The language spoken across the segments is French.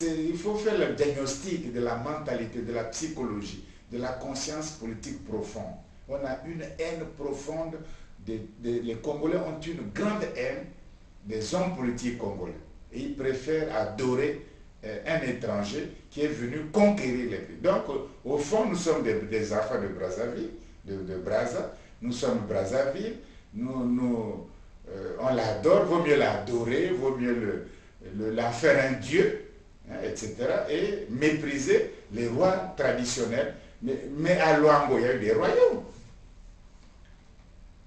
Il faut faire le diagnostic de la mentalité, de la psychologie, de la conscience politique profonde. On a une haine profonde, les Congolais ont une grande haine des hommes politiques congolais. Et ils préfèrent adorer un étranger qui est venu conquérir les pays. Donc, au fond, nous sommes des enfants de Brazzaville, de Brazza. Nous sommes Brazzaville. On l'adore, vaut mieux l'adorer, vaut mieux la faire un dieu, hein, etc. Et mépriser les rois traditionnels. Mais à Luango, il y a eu des royaumes.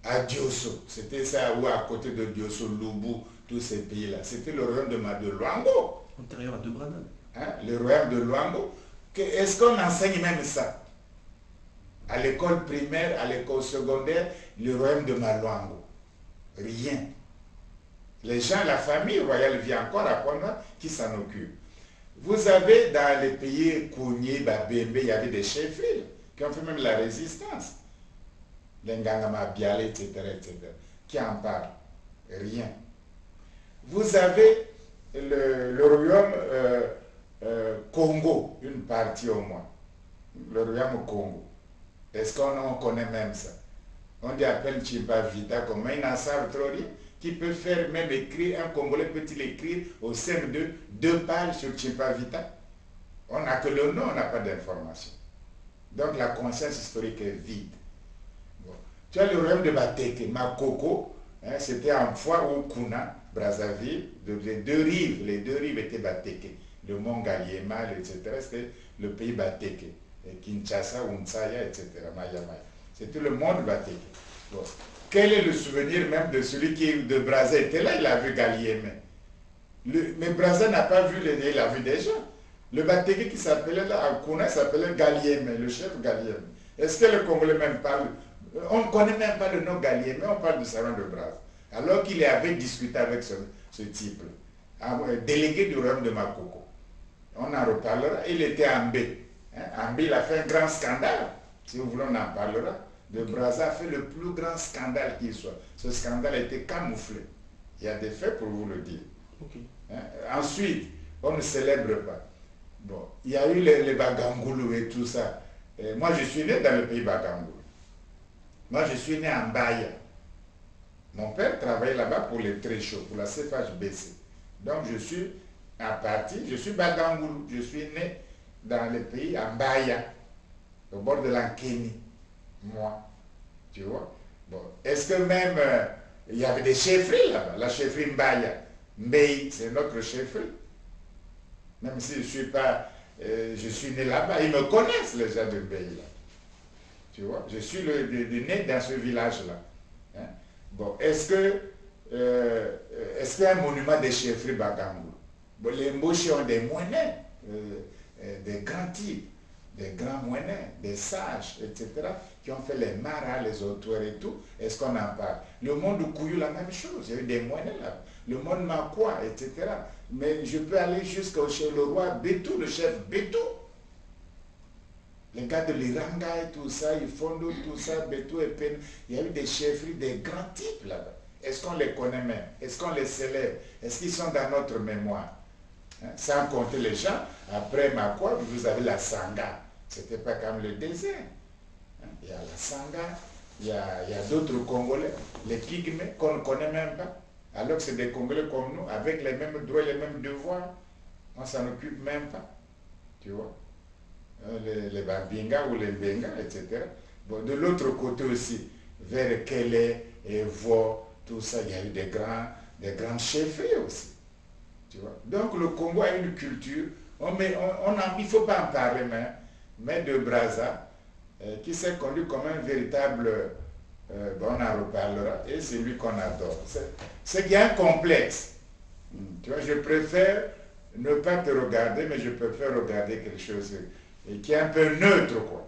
À Diosso, c'était ça, ou à côté de Diosso, Lubu, tous ces pays-là. C'était le royaume de Luango. Antérieur à Debradal. Hein, le royaume de Luango. Est-ce qu'on enseigne même ça? À l'école primaire, à l'école secondaire, le royaume de Maluango. Rien. Les gens, la famille royale vient encore apprendre qui s'en occupe. Vous avez dans les pays Kounié, Babembe, il y avait des chefs-villes qui ont fait même la résistance. Les Ngangama Biale, etc., etc. Qui en parlent? Rien. Vous avez le royaume Congo, une partie au moins. Le royaume Congo. Est-ce qu'on connaît même ça? On dit appelle Chimpa Vita comme ils n'en savent trop rien. Qui peut faire même écrire, un Congolais peut-il écrire au sein de 2 pages sur Chimpa Vita? On n'a que le nom, on n'a pas d'information. Donc la conscience historique est vide. Bon. Tu as le royaume de Bateke, Makoko, hein, c'était en fois au Kuna, Brazzaville, les deux rives étaient Bateke. Le mont Galiema, etc. C'était le pays Bateke. Kinshasa, Unsaya, etc. Maya. C'était le monde Bateke. Bon. Quel est le souvenir même de celui qui de Brazza était là? Il a vu Galiema. Mais Brazza n'a pas vu, il a vu des gens. Le Bateke qui s'appelait là, à Kuna, s'appelait Galiema, le chef Galiema. Est-ce que le Congolais même parle? On ne connaît même pas le nom Galiema, on parle du salon de Brazza. Alors qu'il avait discuté avec ce type-là, délégué du royaume de Makoko. On en reparlera. Il était à Ambé. Hein? Ambé, il a fait un grand scandale. Si vous voulez, on en parlera. De Brazza a fait le plus grand scandale qu'il soit. Ce scandale a été camouflé. Il y a des faits pour vous le dire. Okay. Hein? Ensuite, on ne célèbre pas. Bon, il y a eu les Bagangoulou et tout ça. Et moi, je suis né dans le pays Bagangoulou. Moi, je suis né en Baya. Mon père travaillait là-bas pour les Tréchaux, pour la CFHBC. Donc, je suis Bagangoulou. Je suis né dans le pays en Baya, au bord de l'Ankeni. Moi, tu vois. Bon, est-ce que même il y avait des chefferies là-bas? La chefferie Mbaya, Mbei, c'est notre chefferie. Même si je ne suis pas, je suis né là-bas, ils me connaissent les gens de Mbei là. Tu vois, je suis né dans ce village-là. Hein? Bon, est-ce qu'il y a un monument des chefferies Bagangou? Bon, les Mboshi ont des moyens, des grands types. Des grands moyens, des sages, etc., qui ont fait les maras, les auteurs et tout. Est-ce qu'on en parle? Le monde Kouyou, la même chose. Il y a eu des moyens là. Le monde Makwa, etc. Mais je peux aller jusqu'au chez le roi Bétou, le chef Bétou. Les gars de l'Iranga et tout ça, ils font tout ça, Bétou et Pen. Il y a eu des chefferies, des grands types là-bas. Est-ce qu'on les connaît même? Est-ce qu'on les célèbre? Est-ce qu'ils sont dans notre mémoire? Hein? Sans compter les gens, après Makwa, vous avez la Sanga. C'était pas comme le désert. Hein? Il y a la Sanga, il y a d'autres Congolais, les Pygmées qu'on ne connaît même pas. Alors que c'est des Congolais comme nous, avec les mêmes droits et les mêmes devoirs. On s'en occupe même pas. Tu vois? Les Babinga ou les Benga, etc. Bon, de l'autre côté aussi, vers Kélé et Vo, tout ça, il y a eu des grands chefferies aussi. Tu vois? Donc le Congo a une culture, il ne faut pas en parler, mais de Brazza, qui s'est conduit comme un véritable, on en reparlera, et c'est lui qu'on adore. C'est qu'il y a un complexe. Tu vois, je préfère ne pas te regarder, mais je préfère regarder quelque chose qui est un peu neutre, quoi.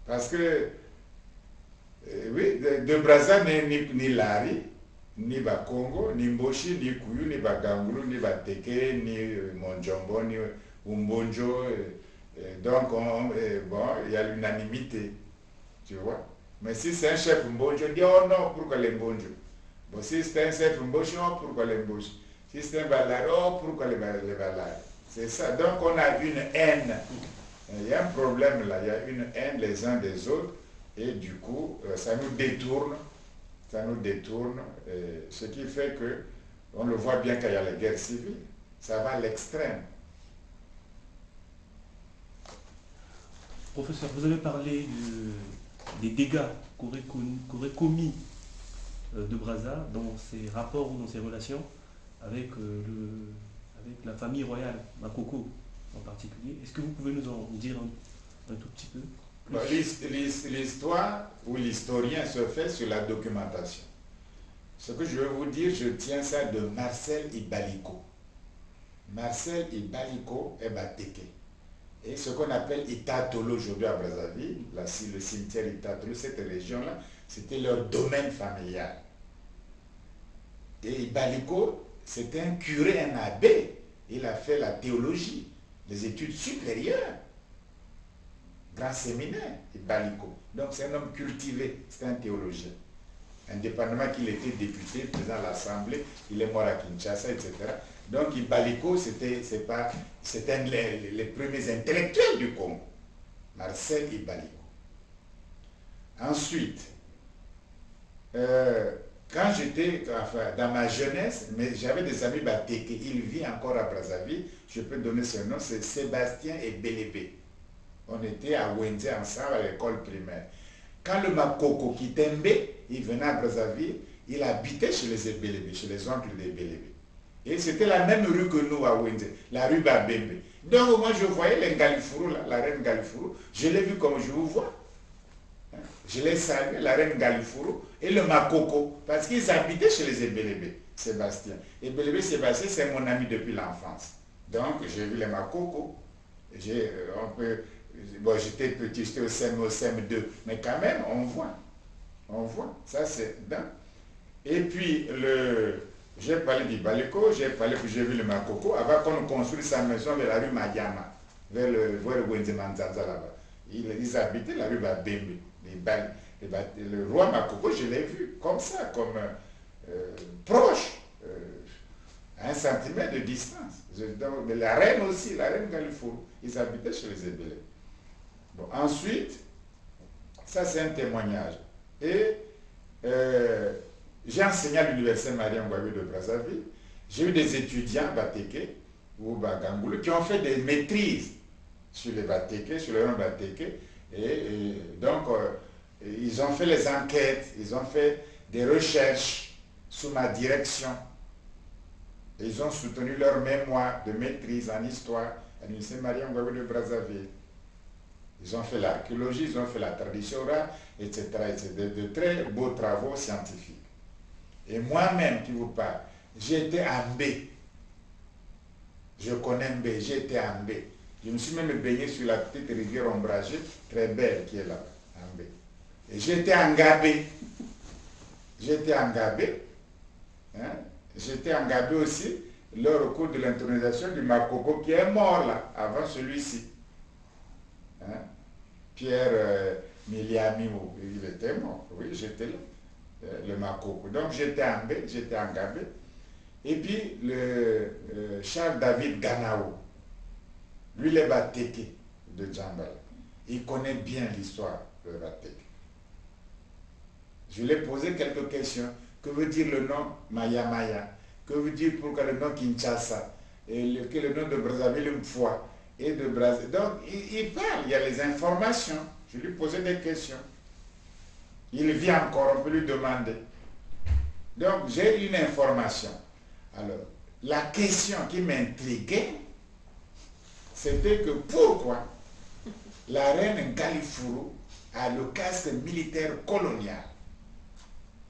Parce que, oui, de Brazza ni Lari, ni Bakongo, ni Mboshi, ni Kouyou, ni Bagangulu, ni Bateke, ni Monjombo, ni Umbonjo. Donc, il y a l'unanimité, tu vois. Mais si c'est un chef Mbonjo, on dit, oh non, pourquoi les Mbonjo? Bon, si c'est un chef Mboshi, oh, pourquoi les Mboshi? Si c'est un Balari, oh, pourquoi les Balari? C'est ça. Donc on a une haine. Il y a un problème là, il y a une haine les uns des autres et du coup, ça nous détourne, ce qui fait que, on le voit bien quand il y a les guerres civiles, ça va à l'extrême. Professeur, vous avez parlé des dégâts qu'aurait commis de Brazza dans ses rapports ou dans ses relations avec, avec la famille royale, Makoko en particulier. Est-ce que vous pouvez nous en dire un tout petit peu plus? L'histoire ou l'historien se fait sur la documentation. Ce que je veux vous dire, je tiens ça de Marcel Ibaliko. Marcel Ibaliko est Bateke. Et ce qu'on appelle Itatolo aujourd'hui à Brazzaville, le cimetière Itatolo, cette région-là, c'était leur domaine familial. Et Ibaliko, c'était un curé, un abbé. Il a fait la théologie, les études supérieures. Grand séminaire, Ibaliko. Donc c'est un homme cultivé, c'est un théologien. Indépendamment qu'il était député, président de l'Assemblée, il est mort à Kinshasa, etc. Donc Ibaliko, c'était les premiers intellectuels du Congo. Marcel Ibaliko. Ensuite, quand j'étais dans ma jeunesse, mais j'avais des amis Bateke, il vit encore à Brazzaville, je peux donner son nom, c'est Sébastien et Belébé. On était à Wenze ensemble à l'école primaire. Quand le Makoko Kitembe, il venait à Brazzaville, il habitait chez les Ebelebe, chez les oncles des Ebelebe. Et c'était la même rue que nous à Wenze, la rue Babembe. Donc moi je voyais les Ngalifuru, la reine Ngalifuru, je l'ai vu comme je vous vois. Je l'ai salué, la reine Ngalifuru et le Makoko, parce qu'ils habitaient chez les Ebelebe, Sébastien. Ebelebe Sébastien, c'est mon ami depuis l'enfance. Donc j'ai vu les Makoko. Bon, j'étais petit, j'étais au CM2, mais quand même, on voit. Ça, c'est dedans. Et puis, j'ai parlé d'Ibaliko, j'ai vu le Makoko, avant qu'on construise sa maison vers la rue Madiama, vers le Wenzemanzaza là-bas. Ils habitaient la rue Babembe. Le roi Makoko, je l'ai vu comme ça, comme proche, à 1 centimètre de distance. Mais la reine aussi, la reine Galifuru, ils habitaient chez les Ebélés. Bon, ensuite, ça c'est un témoignage. Et j'ai enseigné à l'université Marie-Ngouabi de Brazzaville. J'ai eu des étudiants Bateke ou Bagangoulou qui ont fait des maîtrises sur les Bateke, sur le nom Bateke. Et donc, ils ont fait les enquêtes, ils ont fait des recherches sous ma direction. Et ils ont soutenu leur mémoire de maîtrise en histoire à l'université Marie-Ngouabi de Brazzaville. Ils ont fait l'archéologie, ils ont fait la tradition orale, etc. De très beaux travaux scientifiques. Et moi-même qui vous parle, j'ai été à Mbé. Je connais Mbé, j'ai été à Mbé. Je me suis même baigné sur la petite rivière ombragée, très belle qui est là, à Mbé. Et j'étais à Ngabé. J'étais à Ngabé. Hein? J'étais à Ngabé aussi, lors au cours de l'intronisation du Makoko qui est mort là, avant celui-ci. Hein? Pierre Miliami, il était mort. Oui, j'étais là, le Makoko. Donc j'étais à Mbé, j'étais à Ngabé. Et puis le Charles David Ganao, lui, il est Bateke de Djambala. Il connaît bien l'histoire de Bateke. Je lui ai posé quelques questions. Que veut dire le nom Maya Maya? Que veut dire pourquoi le nom Kinshasa? Et que le nom de Brazzaville Mfoua et de Brazzaville. Donc, il parle, il y a les informations. Je lui posais des questions. Il vit encore, on peut lui demander. Donc, j'ai une information. Alors, la question qui m'intriguait, c'était que pourquoi la reine Ngalifuru a le casque militaire colonial.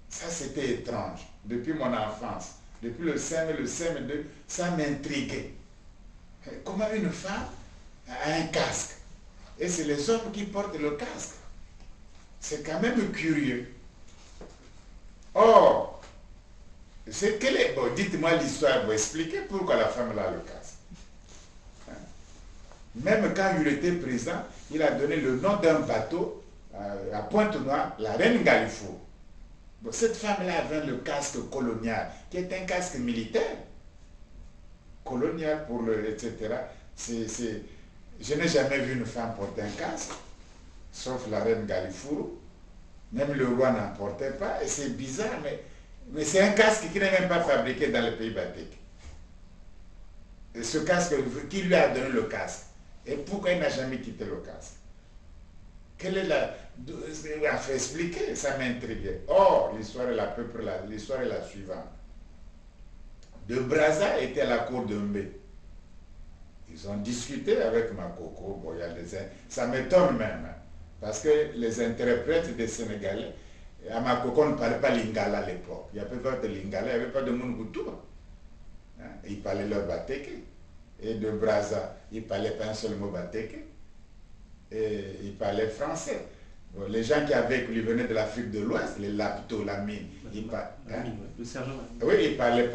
Ça, c'était étrange. Depuis mon enfance, depuis le CM1, le CM2, ça m'intriguait. Comment une femme a un casque? Et c'est les hommes qui portent le casque. C'est quand même curieux. Or, bon, dites-moi l'histoire, vous expliquez pourquoi la femme a le casque. Même quand il était président, il a donné le nom d'un bateau à Pointe-Noire, la reine Ngalifuru. Bon, cette femme-là avait le casque colonial, qui est un casque militaire. colonial, etc. Je n'ai jamais vu une femme porter un casque, sauf la reine Galifuru. Même le roi n'en portait pas, et c'est bizarre, mais c'est un casque qui n'est même pas fabriqué dans le pays Batek. Et ce casque, qui lui a donné le casque? Et pourquoi il n'a jamais quitté le casque? Quelle est la... Il a fait expliquer, ça m'intriguait. Or, l'histoire est la suivante. De Brazza était à la cour de Mbé. Ils ont discuté avec Makoko. Bon, ça m'étonne même, hein, parce que les interprètes des Sénégalais, à Makoko, on ne parlait pas lingala à l'époque. Il n'y avait pas de lingala, il n'y avait pas de Mungutua. Hein? Ils parlaient leur bateke. Et de Brazza, ils ne parlaient pas un seul mot bateke. Et ils parlaient français. Bon, les gens qui venaient de l'Afrique de l'Ouest, les Lapto, la mine, le sergent. Oui, ils parlaient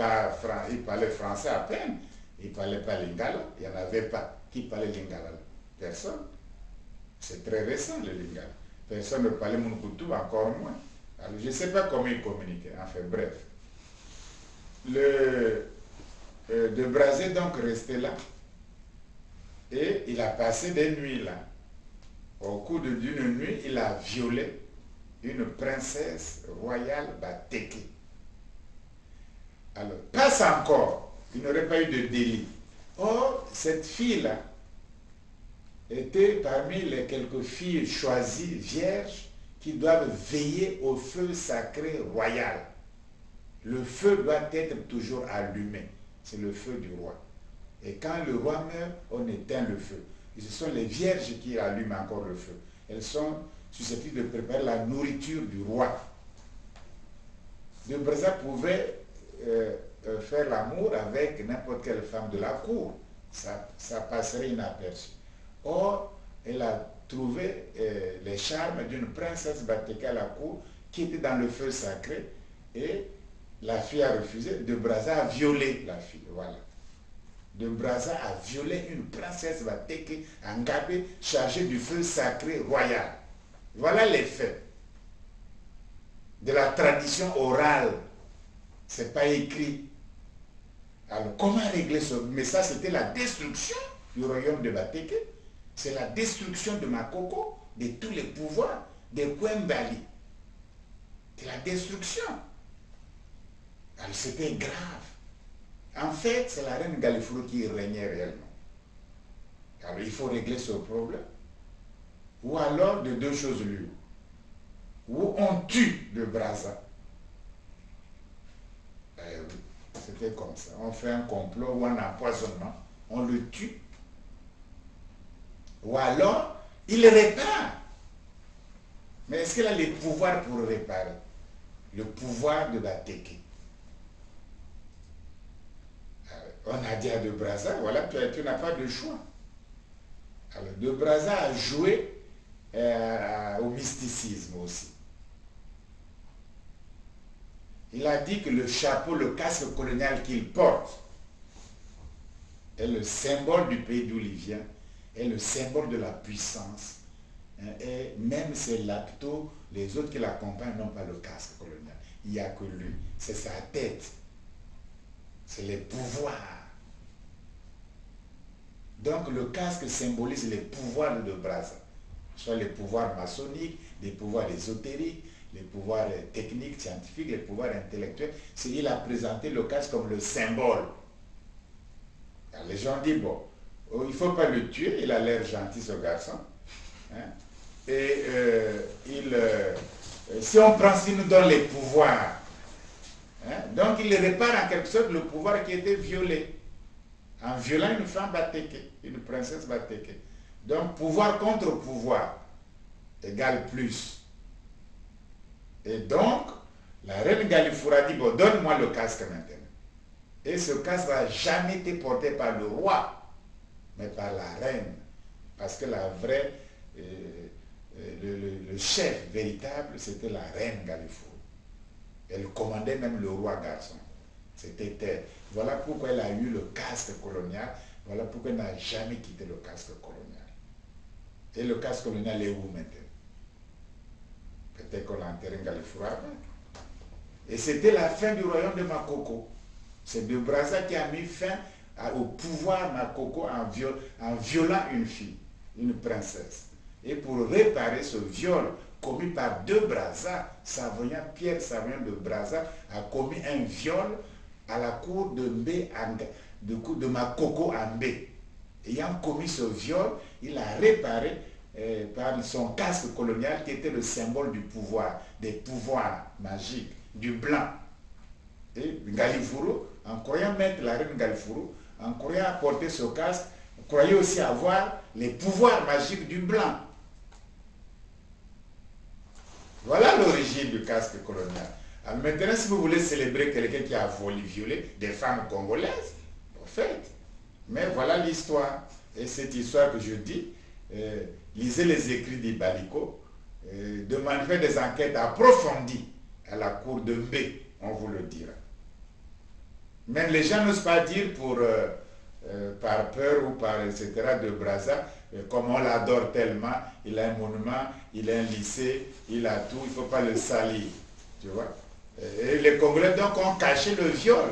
français à peine. Ils ne parlaient pas lingala. Il n'y en avait pas. Qui parlait lingala? Personne. C'est très récent le lingala. Personne ne parlait Munkutu, encore moins. Alors, je ne sais pas comment ils communiquaient. Enfin, bref. De Brazé donc restait là. Et il a passé des nuits là. Au cours d'une nuit, il a violé une princesse royale Bateke. Alors, passe encore, il n'aurait pas eu de délit. Or, cette fille-là était parmi les quelques filles choisies, vierges, qui doivent veiller au feu sacré royal. Le feu doit être toujours allumé. C'est le feu du roi. Et quand le roi meurt, on éteint le feu. Et ce sont les vierges qui allument encore le feu. Elles sont susceptibles de préparer la nourriture du roi. De Brazza pouvait faire l'amour avec n'importe quelle femme de la cour. Ça passerait inaperçu. Or, elle a trouvé les charmes d'une princesse Bateka à la cour qui était dans le feu sacré, et la fille a refusé. De Brazza a violé la fille. Voilà. De Brazza a violé une princesse Bateke en Gabé chargée du feu sacré royal. Voilà les faits de la tradition orale. Ce n'est pas écrit. Alors comment régler ça? Mais ça, c'était la destruction du royaume de Bateke. C'est la destruction de Makoko, de tous les pouvoirs, de Kwembali. C'est la destruction. Alors c'était grave. En fait, c'est la reine Galifuru qui régnait réellement. Alors il faut régler ce problème. Ou alors de deux choses l'une. Ou on tue de Brazza. C'était comme ça. On fait un complot ou un empoisonnement. On le tue. Ou alors, il répare. Mais est-ce qu'il a les pouvoirs pour réparer? Le pouvoir de Bateke. On a dit à De Brazza, voilà, tu n'as pas de choix. Alors, De Brazza a joué au mysticisme aussi. Il a dit que le chapeau, le casque colonial qu'il porte est le symbole du pays d'où il vient, est le symbole de la puissance. Et même ses laptos, les autres qui l'accompagnent n'ont pas le casque colonial. Il n'y a que lui. C'est sa tête. C'est les pouvoirs. Donc le casque symbolise les pouvoirs de Brazza. Soit les pouvoirs maçonniques, les pouvoirs ésotériques, les pouvoirs techniques, scientifiques, les pouvoirs intellectuels. Il a présenté le casque comme le symbole. Alors, les gens disent, bon, il ne faut pas le tuer, il a l'air gentil ce garçon. Hein? Et si on prend, s'il nous donne les pouvoirs, hein? Donc il répare en quelque sorte le pouvoir qui était violé, en violant une femme Bateke, une princesse Bateke. Donc pouvoir contre pouvoir égale plus. Et donc, la reine Galifuru a dit, bon, donne-moi le casque maintenant. Et ce casque n'a jamais été porté par le roi, mais par la reine. Parce que la vraie, le chef véritable, c'était la reine Galifuru. Elle commandait même le roi garçon. C'était elle. Voilà pourquoi elle a eu le casque colonial. Voilà pourquoi elle n'a jamais quitté le casque colonial. Et le casque colonial est où maintenant? Peut-être qu'on l'a enterré Galifuru avec. Et c'était la fin du royaume de Makoko. C'est De Brazza qui a mis fin au pouvoir Makoko en violant une fille, une princesse. Et pour réparer ce viol commis par deux Brazza, Pierre Savoyant de Brazza a commis un viol à la cour de de Makoko à Mbé. Ayant commis ce viol, il a réparé par son casque colonial qui était le symbole du pouvoir, des pouvoirs magiques, du blanc. Et Ngalifuru, en croyant mettre la reine Ngalifuru, en croyant porter ce casque, croyait aussi avoir les pouvoirs magiques du blanc. Voilà l'origine du casque colonial. Alors maintenant, si vous voulez célébrer quelqu'un qui a violé des femmes congolaises, faites. Mais voilà l'histoire. Et cette histoire que je dis, lisez les écrits d'Ibaliko, faites des enquêtes approfondies à la cour de Mbé, on vous le dira. Mais les gens n'osent pas dire par peur ou par etc. de Brazza, comme on l'adore tellement, il a un monument, il a un lycée, il a tout, il ne faut pas le salir. Tu vois? Et les Congolais donc ont caché le viol.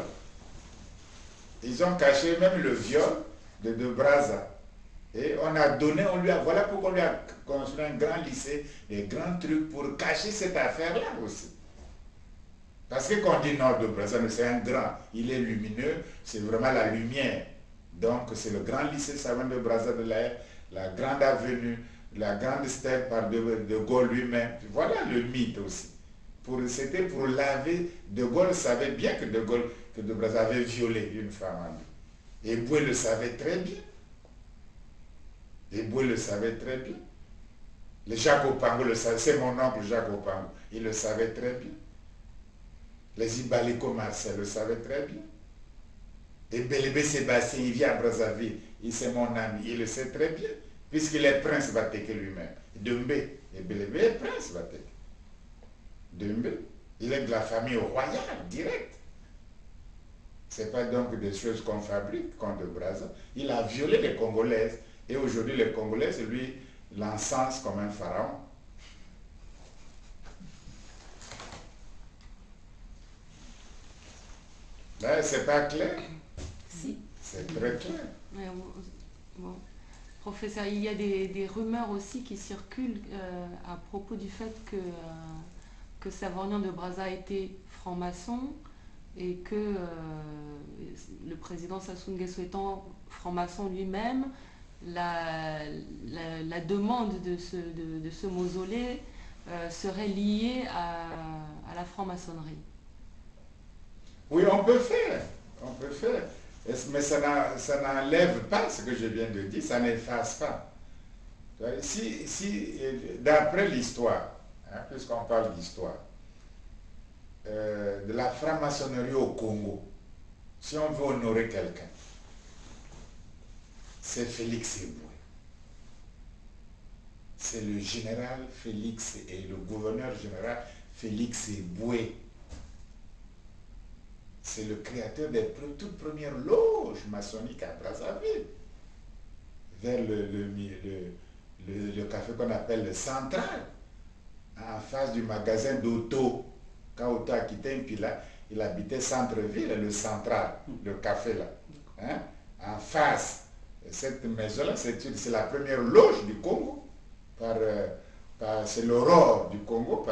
Ils ont caché même le viol de Brazza. Et voilà pourquoi on lui a construit un grand lycée, des grands trucs pour cacher cette affaire-là aussi. Parce que quand on dit Nord de Brazza, c'est un grand, il est lumineux, c'est vraiment la lumière. Donc c'est le grand lycée Savoyant de Brazza de la grande avenue, la grande stèle par de Gaulle lui-même. Voilà le mythe aussi. C'était pour laver, De Gaulle savait bien que De Brazza avait violé une femme en lui. Et Boué le savait très bien. Le Jacques Opango le savait, c'est mon oncle Jacques Opango, il le savait très bien. Les Ibaliko Marcel le savaient très bien. Et Belébé Sébastien, il vient à Brazzaville, c'est mon ami, il le sait très bien, puisqu'il est prince Bateke lui-même. Dembé, et Belébé est prince Bateke. Dembé, il est de la famille royale, directe. Ce n'est pas donc des choses qu'on fabrique contre Brazza. Il a violé les Congolaises. Et aujourd'hui, les Congolaises, lui, l'encensent comme un pharaon. Là, c'est pas clair? Si. C'est très clair. Ouais, bon. Professeur, il y a des rumeurs aussi qui circulent à propos du fait que Savoyant de Brazza était franc-maçon et que le président Sassou Nguesso étant franc-maçon lui-même, la demande de ce mausolée serait liée à la franc-maçonnerie. Oui, on peut faire. Mais ça n'enlève pas ce que je viens de dire, ça n'efface pas. Si d'après l'histoire, puisqu'on parle d'histoire, de la franc-maçonnerie au Congo, si on veut honorer quelqu'un, c'est Félix Eboué. C'est le général Félix et le gouverneur général Félix Eboué. C'est le créateur des toutes premières loges maçonniques à Brazzaville, vers le café qu'on appelle le Central, en face du magasin d'Otto. Quand Otto a quitté Mpila, il habitait centre-ville, le Central, le café là. Hein? En face, cette maison-là, c'est la première loge du Congo. C'est l'aurore du Congo,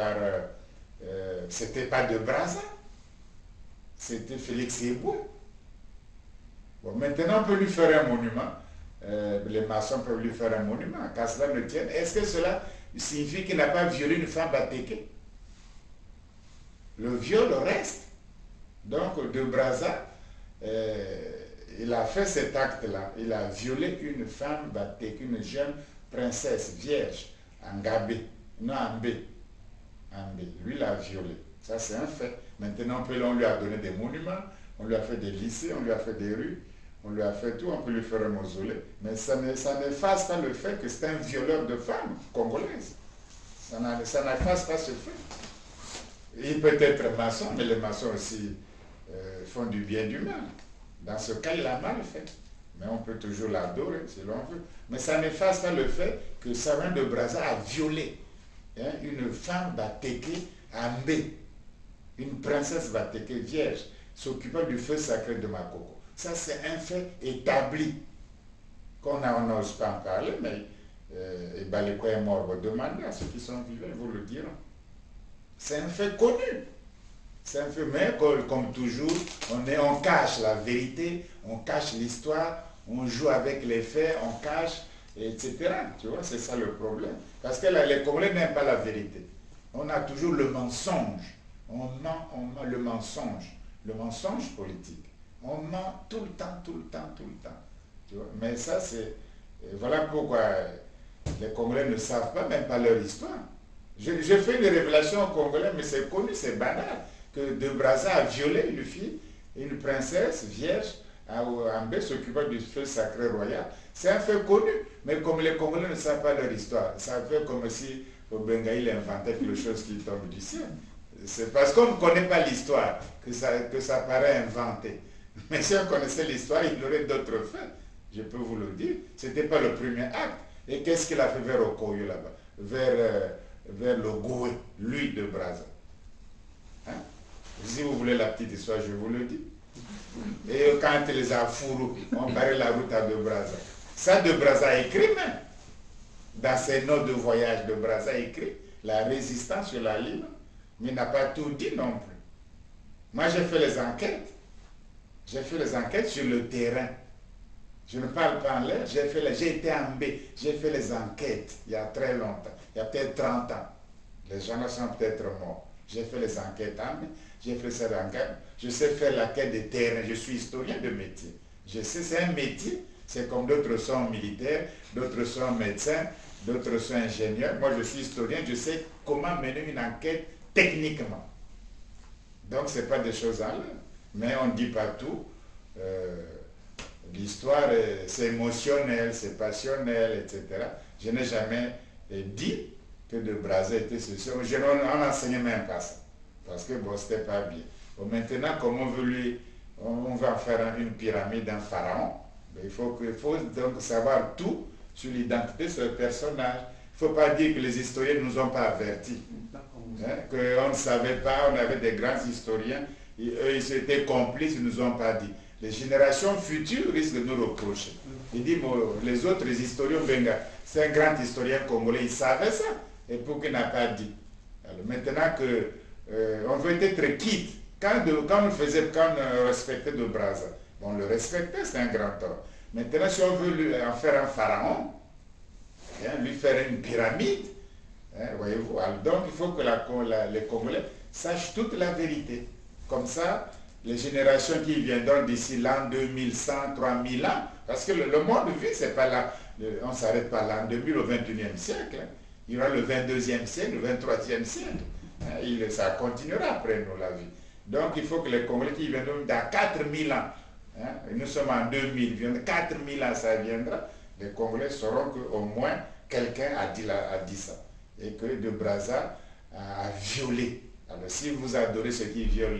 c'était pas de Brazza. C'était Félix Eboué. Bon, maintenant, on peut lui faire un monument. Les maçons peuvent lui faire un monument, qu'à cela ne tienne. Est-ce que cela signifie qu'il n'a pas violé une femme Bateke? Le viol reste. Donc, de Brazza, il a fait cet acte-là. Il a violé une femme Bateke, une jeune princesse vierge, en Gabé, non en Mbé. Lui, il a violé. Ça, c'est un fait. Maintenant, on lui a donné des monuments, on lui a fait des lycées, on lui a fait des rues, on lui a fait tout, on peut lui faire un mausolée. Mais ça n'efface pas le fait que c'est un violeur de femmes congolaises. Ça n'efface pas ce fait. Il peut être maçon, mais les maçons aussi font du bien et du mal. Dans ce cas, il a mal fait. Mais on peut toujours l'adorer, si l'on veut. Mais ça n'efface pas le fait que Savoyant de Brazza a violé une femme Bateke à Mbé. Une princesse Bateke vierge s'occupant du feu sacré de Makoko. Ça, c'est un fait établi. Qu'on n'ose pas en parler, mais Baleko est mort. Vous demandez à ceux qui sont vivants, ils vous le diront. C'est un fait connu. C'est un fait, mais comme toujours, on cache la vérité, on cache l'histoire, on joue avec les faits, on cache, etc. Tu vois, c'est ça le problème. Parce que là, les Congolais n'aiment pas la vérité. On a toujours le mensonge. On ment le mensonge politique. On ment tout le temps, tout le temps, tout le temps. Tu vois? Mais ça, c'est... Voilà pourquoi les Congolais ne savent pas même pas leur histoire. Je fais une révélation aux Congolais, mais c'est connu, c'est banal, que De Brazza a violé une fille, une princesse vierge, à Ouambé, s'occupant du feu sacré royal. C'est un fait connu, mais comme les Congolais ne savent pas leur histoire, ça fait comme si au Bengaï inventait quelque chose qui tombe du ciel. C'est parce qu'on ne connaît pas l'histoire que ça paraît inventé. Mais si on connaissait l'histoire, il y aurait d'autres faits. Je peux vous le dire. Ce n'était pas le premier acte. Et qu'est-ce qu'il a fait vers Okoyo là-bas? Vers le Goué, lui de Brazza. Hein? Si vous voulez la petite histoire, je vous le dis. Et quand les Afourou ont barré la route à De Brazza. Ça, De Brazza a écrit même. Dans ses notes de voyage, De Brazza a écrit la résistance sur la ligne. Mais il n'a pas tout dit non plus. Moi, j'ai fait les enquêtes. J'ai fait les enquêtes sur le terrain. Je ne parle pas en l'air. J'ai été en B. J'ai fait les enquêtes il y a très longtemps. Il y a peut-être 30 ans. Les gens sont peut-être morts. J'ai fait les enquêtes en B. J'ai fait ces enquêtes. Je sais faire la quête des terrains. Je suis historien de métier. Je sais, c'est un métier. C'est comme d'autres sont militaires, d'autres sont médecins, d'autres sont ingénieurs. Moi, je suis historien. Je sais comment mener une enquête techniquement. Donc, ce n'est pas des choses en l'air. Mais on dit partout, l'histoire, c'est émotionnel, c'est passionnel, etc. Je n'ai jamais dit que De Brazza était ceci. On n'enseignait même pas ça. Parce que bon, c'était pas bien. Bon, maintenant, comme on va faire une pyramide d'un pharaon, il faut donc savoir tout sur l'identité de ce personnage. Il ne faut pas dire que les historiens ne nous ont pas avertis. Hein, qu'on ne savait pas, on avait des grands historiens, et eux ils étaient complices, ils ne nous ont pas dit. Les générations futures risquent de nous reprocher. Il dit, les autres historiens, c'est un grand historien congolais, il savait ça, et pourquoi il n'a pas dit? Alors, maintenant qu'on veut être quitte, quand on respectait De Brazza, on le respectait, c'est un grand homme. Maintenant, si on veut en faire un pharaon, hein, lui faire une pyramide, hein, voyez-vous, donc il faut que les Congolais sachent toute la vérité. Comme ça, les générations qui viendront d'ici l'an 2100, 3000 ans, parce que le monde vit, c'est pas là, on ne s'arrête pas l'an 2000 au 21e siècle. Hein. Il y aura le 22e siècle, le 23e siècle. Hein, ça continuera après nous, la vie. Donc il faut que les Congolais qui viendront dans 4000 ans, hein, nous sommes en 2000, 4000 ans ça viendra, les Congolais sauront qu'au moins quelqu'un a dit ça. Et que De Brazza a violé. Alors si vous adorez ceux qui violent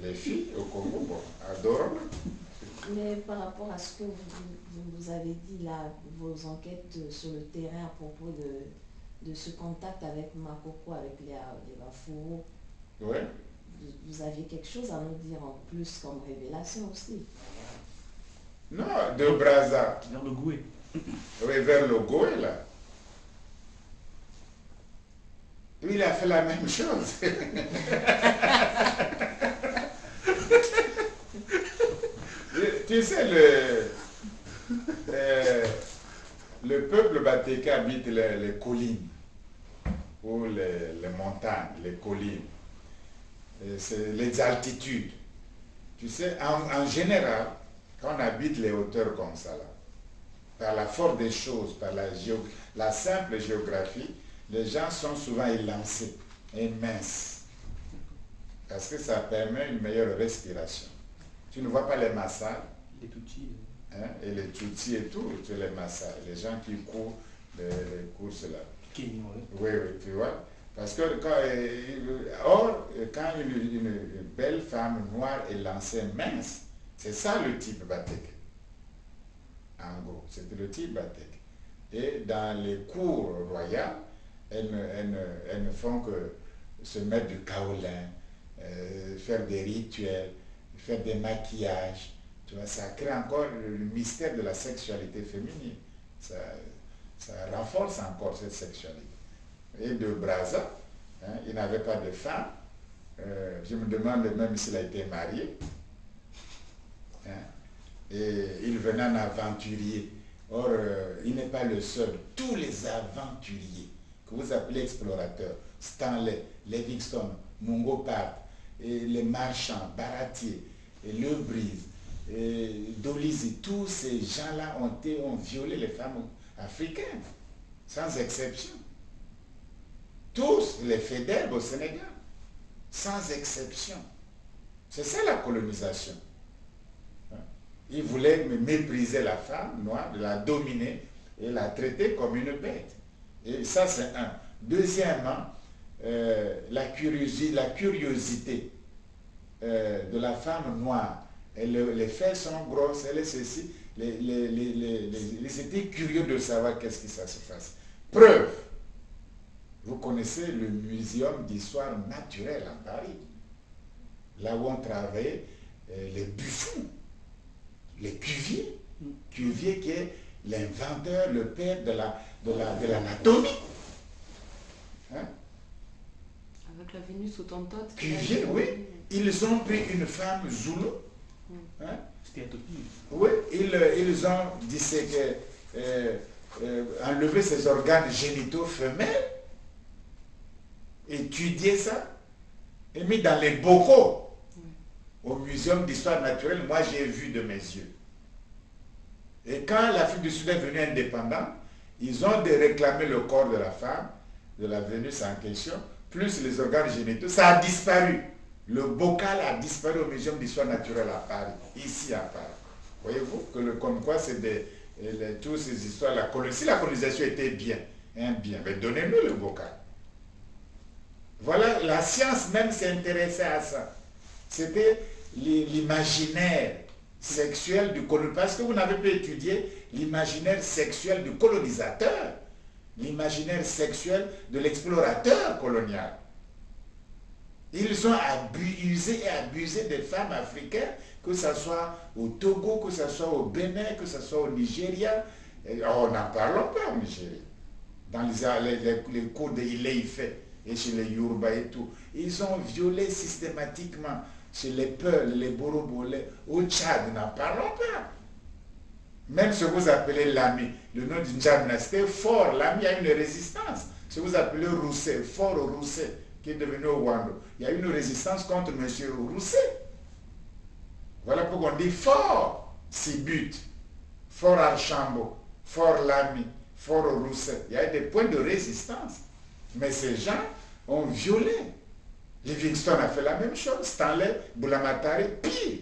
les filles au Congo, bon, adorons. Mais par rapport à ce que vous avez dit là, vos enquêtes sur le terrain à propos de ce contact avec Makoko, avec les Bafou, ouais. Vous aviez quelque chose à nous dire en plus comme révélation aussi? Non, De Brazza. Vers le Goué. Oui, vers le Goué, là. Lui, il a fait la même chose. Tu sais, le peuple batéka habite les collines, ou les montagnes, les collines. C'est les altitudes. Tu sais, en général, quand on habite les hauteurs comme ça, là, par la force des choses, par la simple géographie, les gens sont souvent élancés et minces. Parce que ça permet une meilleure respiration. Tu ne vois pas les Maasai, Les Tutsis. hein, et les Tutsis et tout, les Maasai, les gens qui courent les courses là. Kenya, ouais. Oui, oui, tu vois. Parce que quand une belle femme noire est lancée mince, c'est ça le type Batek. En gros, c'était le type Batek. Et dans les cours royales, elles ne font que se mettre du kaolin, faire des rituels, faire des maquillages, Tu vois, ça crée encore le mystère de la sexualité féminine. Ça renforce encore cette sexualité. Et de Brazza, hein, il n'avait pas de femme. Je me demande même s'il a été marié. Hein, et il venait en aventurier. Or, il n'est pas le seul. Tous les aventuriers que vous appelez explorateurs, Stanley, Livingstone, Mungo Park, et les marchands, Baratier, et Le Brise, et Dolizy, tous ces gens-là ont violé les femmes africaines, sans exception. Tous les Faidherbe au Sénégal, sans exception. C'est ça la colonisation. Ils voulaient mépriser la femme noire, la dominer et la traiter comme une bête. Et ça, c'est un. Deuxièmement, la curiosité de la femme noire. Les fesses sont grosses, elle est ceci. Ils étaient curieux de savoir qu'est-ce qui ça se passe. Preuve. Vous connaissez le muséum d'histoire naturelle en Paris. Là où on travaillait les buffons, les Cuvier. Cuvier qui est l'inventeur, le père de l'anatomie. Hein? Avec la Vénus autantote. Cuvier, oui. Ils ont pris une femme zoulou. Hein? Oui, ils ont disséqué, enlevé ses organes génitaux femelles, étudié ça, et mis dans les bocaux. Au muséum d'histoire naturelle, moi j'ai vu de mes yeux. Et quand l'Afrique du Sud est devenue indépendante, ils ont réclamé le corps de la femme, de la Vénus en question, plus les organes génitaux. Ça a disparu. Le bocal a disparu au muséum d'histoire naturelle à Paris, ici à Paris. Voyez-vous que comme quoi c'est toutes ces histoires, si la colonisation était bien, mais donnez-nous le bocal. Voilà, la science même s'est intéressée à ça. C'était l'imaginaire sexuel du colonisateur. Parce que vous n'avez pas étudié l'imaginaire sexuel du colonisateur, l'imaginaire sexuel de l'explorateur colonial. Ils ont usé et abusé des femmes africaines, que ce soit au Togo, que ce soit au Bénin, que ce soit au Nigeria. On n'en parlons pas au Nigeria. Dans les cours de Ile-Ife et chez les Yoruba et tout. Ils ont violé systématiquement chez les Peuls, les Borobolais, au Tchad, n'en parlons pas. Même ce que vous appelez l'ami, le nom du Tchad, c'était fort, l'ami a une résistance. Ce que vous appelez Rousset, fort Rousset, qui est devenu Ouando. Il y a une résistance contre M. Rousset. Voilà pourquoi on dit fort Sibut, fort Archambault, fort Lamy, fort Rousset. Il y a des points de résistance. Mais ces gens ont violé. Livingstone a fait la même chose. Stanley, Boulamatari, pire.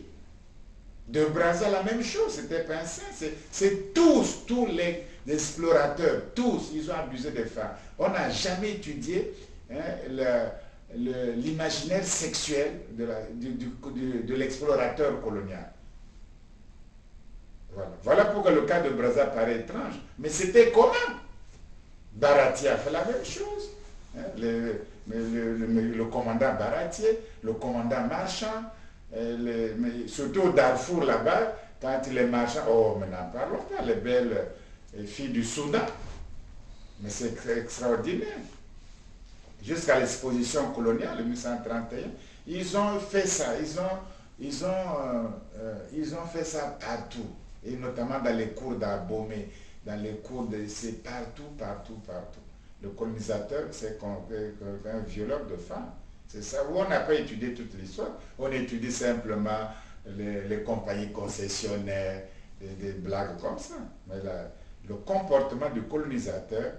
De Brazza, la même chose. C'était pincé. C'est tous les explorateurs, tous, ils ont abusé des femmes. On n'a jamais étudié l'imaginaire sexuel de l'explorateur colonial. Voilà pourquoi le cas de Brazza paraît étrange. Mais c'était comment? Baratier a fait la même chose. Le commandant Baratier, le commandant Marchand, mais surtout au Darfour là-bas, quand les marchands, oh, mais n'en parlons pas, les belles filles du Soudan. Mais c'est extraordinaire. Jusqu'à l'exposition coloniale de 1831, ils ont fait ça, ils ont fait ça partout, et notamment dans les cours d'Abomey, dans les cours de... c'est partout. Le colonisateur, c'est un violeur de femmes. C'est ça, où on n'a pas étudié toute l'histoire. On étudie simplement les compagnies concessionnaires, des blagues comme ça. Mais le comportement du colonisateur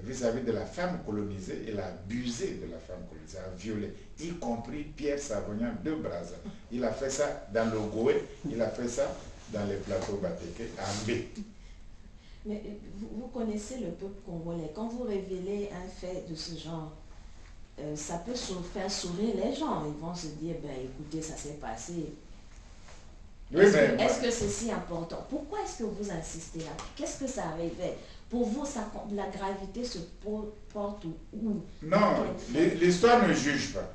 vis-à-vis de la femme colonisée, il a abusé de la femme colonisée, a violé, y compris Pierre Savognan de Brazza. Il a fait ça dans le Goé, il a fait ça dans les plateaux Batéké, à Mbé. Mais vous connaissez le peuple congolais. Quand vous révélez un fait de ce genre, ça peut faire sourire les gens. Ils vont se dire, ben écoutez, ça s'est passé. Oui, est-ce que c'est si important? Pourquoi est-ce que vous insistez là? Qu'est-ce que ça révèle? Pour vous, la gravité se porte où? Non, l'histoire ne juge pas.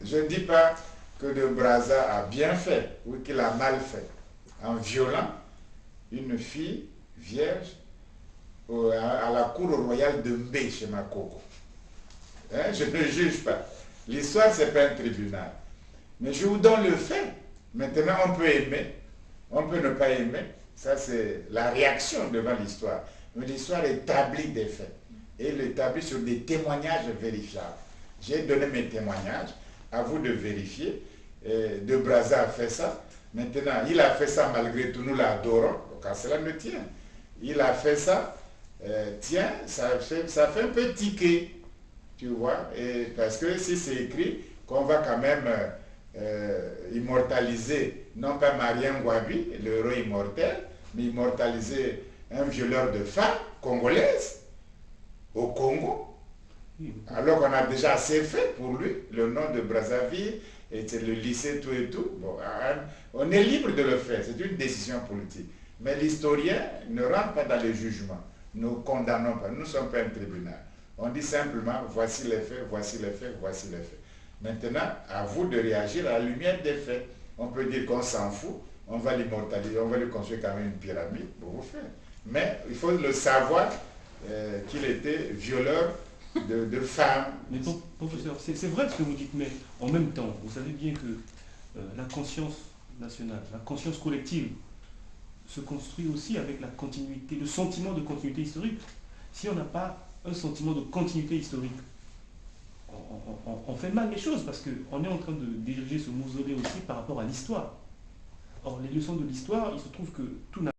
Je ne dis pas que de Brazza a bien fait ou qu'il a mal fait. en violant une fille vierge à la cour royale de Mbé chez Makoko. Hein, je ne juge pas. L'histoire, ce n'est pas un tribunal. Mais je vous donne le fait. Maintenant, on peut aimer, on peut ne pas aimer. Ça, c'est la réaction devant l'histoire. Mais l'histoire établit des faits. Et elle établit sur des témoignages vérifiables. J'ai donné mes témoignages, à vous de vérifier. De Brazza a fait ça. Maintenant, il a fait ça malgré tout, nous l'adorons. Donc, à cela ne tient. Il a fait ça. Tiens, ça fait un peu tiquer. Tu vois, parce que si c'est écrit qu'on va quand même immortaliser, non pas Marien Ngouabi, le héros immortel, mais immortaliser un violeur de femmes congolaises au Congo, alors qu'on a déjà assez fait pour lui, le nom de Brazzaville, et c'est le lycée, tout et tout. Bon, on est libre de le faire, c'est une décision politique. Mais l'historien ne rentre pas dans les jugements. Nous ne condamnons pas, nous ne sommes pas un tribunal. On dit simplement, voici les faits, voici les faits, voici les faits. Maintenant, à vous de réagir à la lumière des faits. On peut dire qu'on s'en fout, on va l'immortaliser, on va lui construire quand même une pyramide pour vous faire. Mais il faut le savoir qu'il était violeur de femmes. Mais professeur, c'est vrai ce que vous dites, mais en même temps, vous savez bien que la conscience nationale, la conscience collective se construit aussi avec la continuité, le sentiment de continuité historique. Si on n'a pas un sentiment de continuité historique, on fait mal les choses parce qu'on est en train de diriger ce mausolée aussi par rapport à l'histoire. Or, les leçons de l'histoire, il se trouve que tout n'a